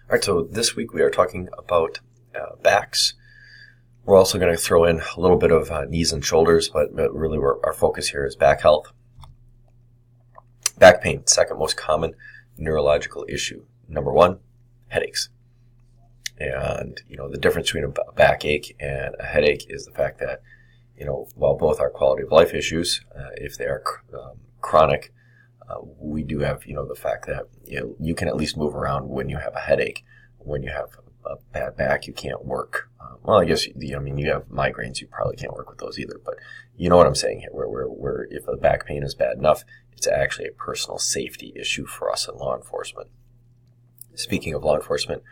All right, so this week we are talking about backs. We're also going to throw in a little bit of knees and shoulders, but really our focus here is back health. Back pain, second most common neurological issue. Number one, headaches. And, the difference between a backache and a headache is the fact that, while both are quality of life issues, if they are chronic, we do have, the fact that, you can at least move around when you have a headache. When you have a bad back, you can't work. I guess, you have migraines, you probably can't work with those either. But you know what I'm saying here, where if the back pain is bad enough, it's actually a personal safety issue for us in law enforcement. Speaking of law enforcement,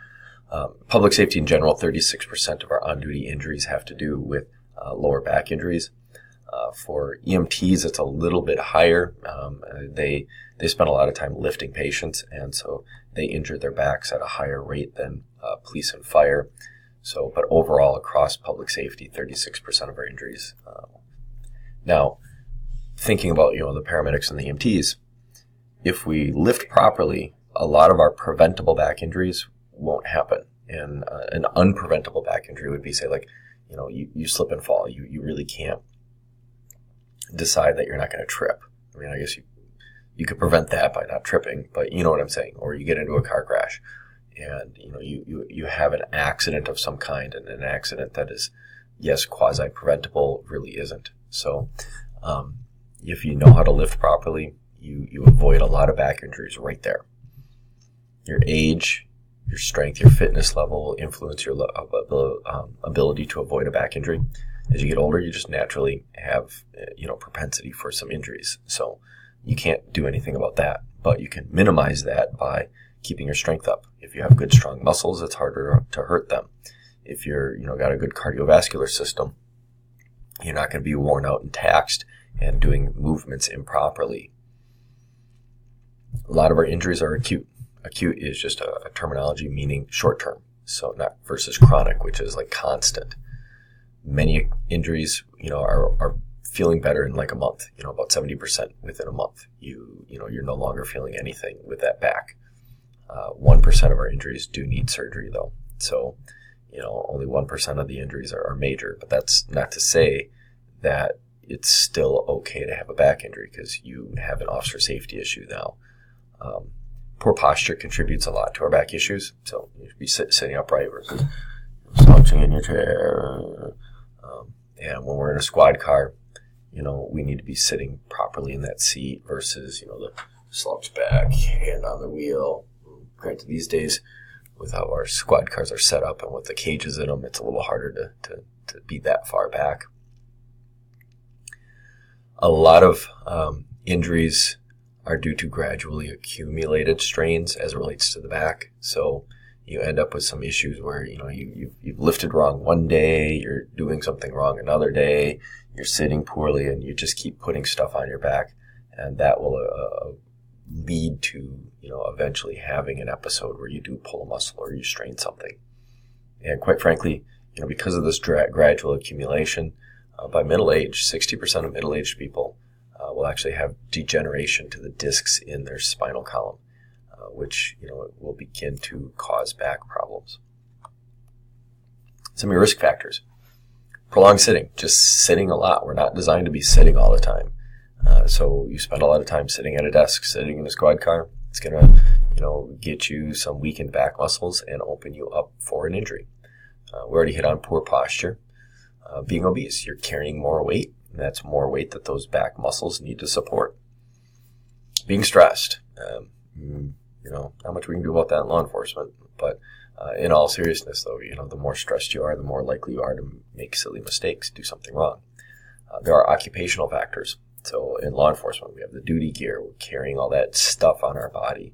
public safety in general, 36% of our on-duty injuries have to do with lower back injuries. For EMTs, it's a little bit higher. They spend a lot of time lifting patients, and so they injure their backs at a higher rate than police and fire. But overall, across public safety, 36% of our injuries. Now, thinking about the paramedics and the EMTs, if we lift properly, a lot of our preventable back injuries won't happen. And an unpreventable back injury would be, say, you slip and fall. You really can't decide that you're not going to trip. I guess you could prevent that by not tripping, but you know what I'm saying. Or you get into a car crash and you have an accident of some kind, and an accident that is, yes, quasi-preventable, really isn't. So if you know how to lift properly, you avoid a lot of back injuries right there. Your age, your strength, your fitness level will influence your ability to avoid a back injury. As you get older, you just naturally have, propensity for some injuries. So you can't do anything about that, but you can minimize that by keeping your strength up. If you have good, strong muscles, it's harder to hurt them. If you're, got a good cardiovascular system, you're not going to be worn out and taxed and doing movements improperly. A lot of our injuries are acute. Acute is just a terminology meaning short term. So not versus chronic, which is like constant. Many injuries, are feeling better in like a month, about 70% within a month. You're no longer feeling anything with that back. 1% of our injuries do need surgery though. So, only 1% of the injuries are major, but that's not to say that it's still okay to have a back injury because you have an officer safety issue now. Poor posture contributes a lot to our back issues. So you should be sitting upright versus slouching in your chair. And when we're in a squad car, we need to be sitting properly in that seat versus, the slouch back, hand on the wheel. Granted, these days, with how our squad cars are set up and with the cages in them, it's a little harder to be that far back. A lot of injuries are due to gradually accumulated strains as it relates to the back. So you end up with some issues where, you've lifted wrong one day, you're doing something wrong another day, you're sitting poorly, and you just keep putting stuff on your back. And that will lead to, eventually having an episode where you do pull a muscle or you strain something. And quite frankly, because of this gradual accumulation, by middle age, 60% of middle-aged people will actually have degeneration to the discs in their spinal column, which, will begin to cause back problems. Some of your risk factors. Prolonged sitting, just sitting a lot. We're not designed to be sitting all the time. So you spend a lot of time sitting at a desk, sitting in a squad car. It's going to, get you some weakened back muscles and open you up for an injury. We already hit on poor posture. Being obese, you're carrying more weight. And that's more weight that those back muscles need to support. Being stressed. Not much we can do about that in law enforcement. But in all seriousness, though, the more stressed you are, the more likely you are to make silly mistakes, do something wrong. There are occupational factors. So in law enforcement, we have the duty gear. We're carrying all that stuff on our body.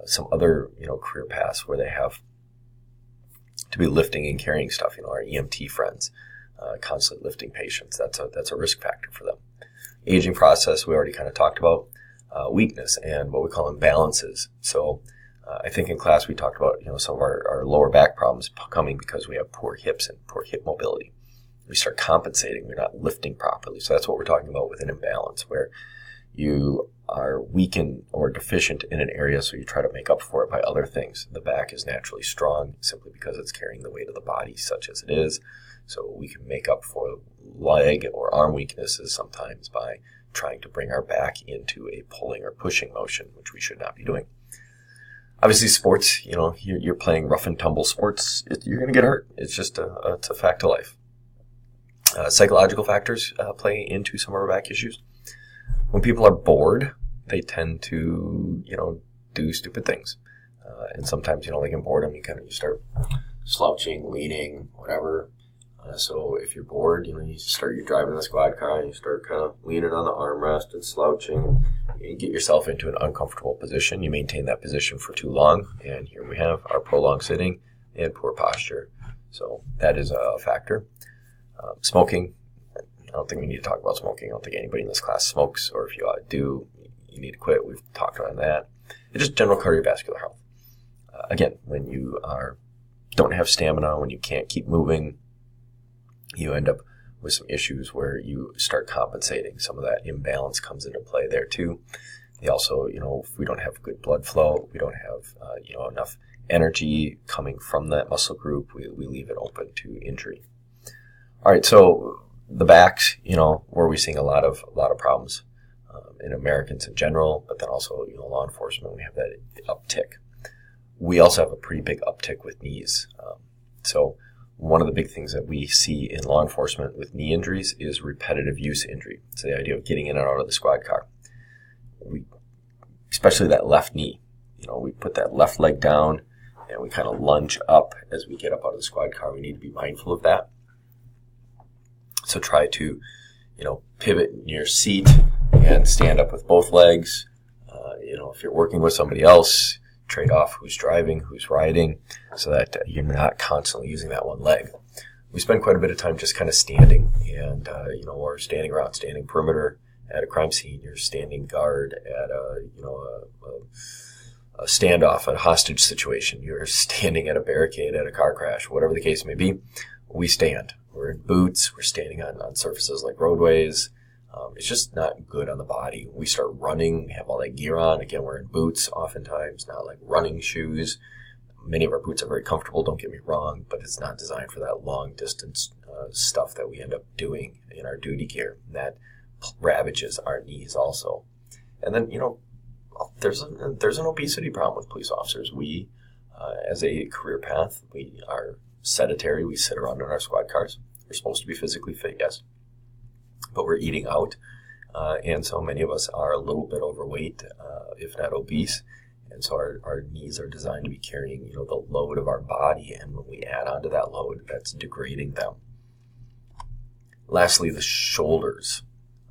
Some other, career paths where they have to be lifting and carrying stuff. Our EMT friends, constantly lifting patients. That's a risk factor for them. Aging process, we already kind of talked about. Weakness and what we call imbalances. So I think in class we talked about, some of our lower back problems coming because we have poor hips and poor hip mobility. We start compensating. We're not lifting properly. So that's what we're talking about with an imbalance, where you are weakened or deficient in an area, so you try to make up for it by other things. The back is naturally strong simply because it's carrying the weight of the body such as it is. So we can make up for leg or arm weaknesses sometimes by trying to bring our back into a pulling or pushing motion, which we should not be doing. Obviously, sports, you're playing rough and tumble sports, you're going to get hurt. It's just it's a fact of life. Psychological factors play into some of our back issues. When people are bored, they tend to, do stupid things. And sometimes, like in boredom, you start slouching, leaning, whatever. So if you're bored, you start your driving the squad car and you start kind of leaning on the armrest and slouching. You get yourself into an uncomfortable position. You maintain that position for too long. And here we have our prolonged sitting and poor posture. So that is a factor. Smoking. I don't think we need to talk about smoking. I don't think anybody in this class smokes, or if you do, you need to quit. We've talked on that. It's just general cardiovascular health. Again, when you don't have stamina, when you can't keep moving, you end up with some issues where you start compensating. Some of that imbalance comes into play there too. They also, if we don't have good blood flow, we don't have, enough energy coming from that muscle group, we leave it open to injury. All right, so the backs, where we're seeing a lot of problems in Americans in general, but then also, law enforcement, we have that uptick. We also have a pretty big uptick with knees. So one of the big things that we see in law enforcement with knee injuries is repetitive use injury. It's the idea of getting in and out of the squad car. Especially that left knee. We put that left leg down and we kind of lunge up as we get up out of the squad car. We need to be mindful of that. So try to, pivot in your seat and stand up with both legs. If you're working with somebody else, trade off who's driving, who's riding, so that you're not constantly using that one leg. We spend quite a bit of time just kind of standing and, or standing around, standing perimeter at a crime scene. You're standing guard at a standoff, a hostage situation. You're standing at a barricade at a car crash, whatever the case may be. We stand. We're in boots. We're standing on surfaces like roadways. It's just not good on the body. We start running. We have all that gear on. Again, we're in boots oftentimes, not like running shoes. Many of our boots are very comfortable, don't get me wrong, but it's not designed for that long distance stuff that we end up doing in our duty gear. And that ravages our knees also. And then, there's an obesity problem with police officers. We, as a career path, we are sedentary. We sit around in our squad cars. We're supposed to be physically fit, yes, but we're eating out. And so many of us are a little bit overweight, if not obese. And so our knees are designed to be carrying, the load of our body. And when we add onto that load, that's degrading them. Lastly, the shoulders.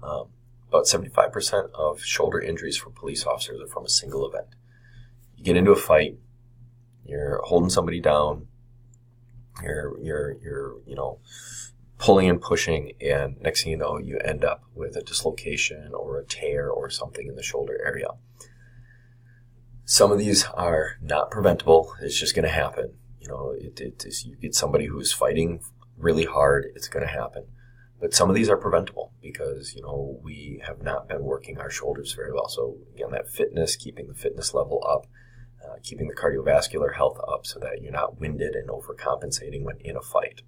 About 75% of shoulder injuries for police officers are from a single event. You get into a fight, you're holding somebody down, you're pulling and pushing, and next thing you know, you end up with a dislocation or a tear or something in the shoulder area. Some of these are not preventable. It's just going to happen. You get somebody who's fighting really hard, it's going to happen. But some of these are preventable because, we have not been working our shoulders very well. So again, that fitness, keeping the fitness level up, keeping the cardiovascular health up so that you're not winded and overcompensating when in a fight.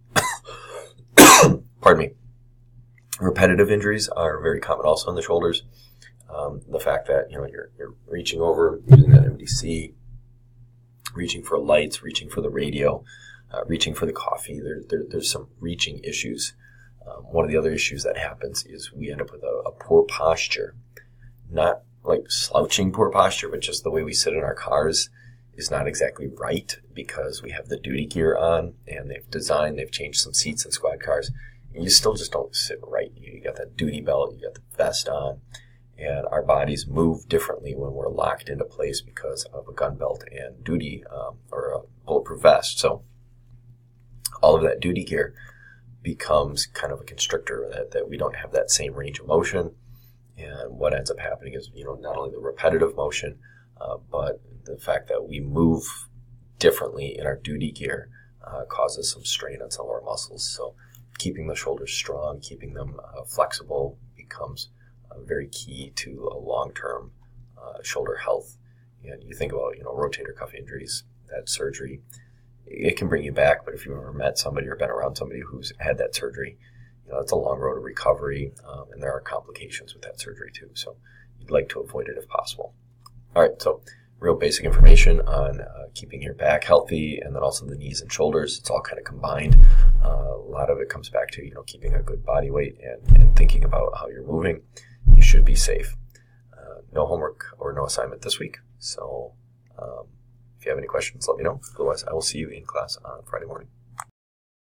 Pardon me. Repetitive injuries are very common also in the shoulders. The fact that, you're reaching over, using that MDC, reaching for lights, reaching for the radio, reaching for the coffee. There's some reaching issues. One of the other issues that happens is we end up with a poor posture. Not like slouching poor posture, but just the way we sit in our cars is not exactly right because we have the duty gear on and they've changed some seats in squad cars. And you still just don't sit right. You got that duty belt, you got the vest on, and our bodies move differently when we're locked into place because of a gun belt and duty or a bulletproof vest. So all of that duty gear becomes kind of a constrictor that we don't have that same range of motion. And what ends up happening is, not only the repetitive motion, but the fact that we move differently in our duty gear causes some strain on some of our muscles. So keeping the shoulders strong, keeping them flexible becomes very key to a long-term shoulder health. And you think about, rotator cuff injuries, that surgery, it can bring you back. But if you've ever met somebody or been around somebody who's had that surgery, it's a long road to recovery, and there are complications with that surgery too. So you'd like to avoid it if possible. All right, so real basic information on keeping your back healthy, and then also the knees and shoulders. It's all kind of combined. A lot of it comes back to keeping a good body weight and thinking about how you're moving. You should be safe. No homework or no assignment this week. So if you have any questions, let me know. Otherwise, I will see you in class on Friday morning.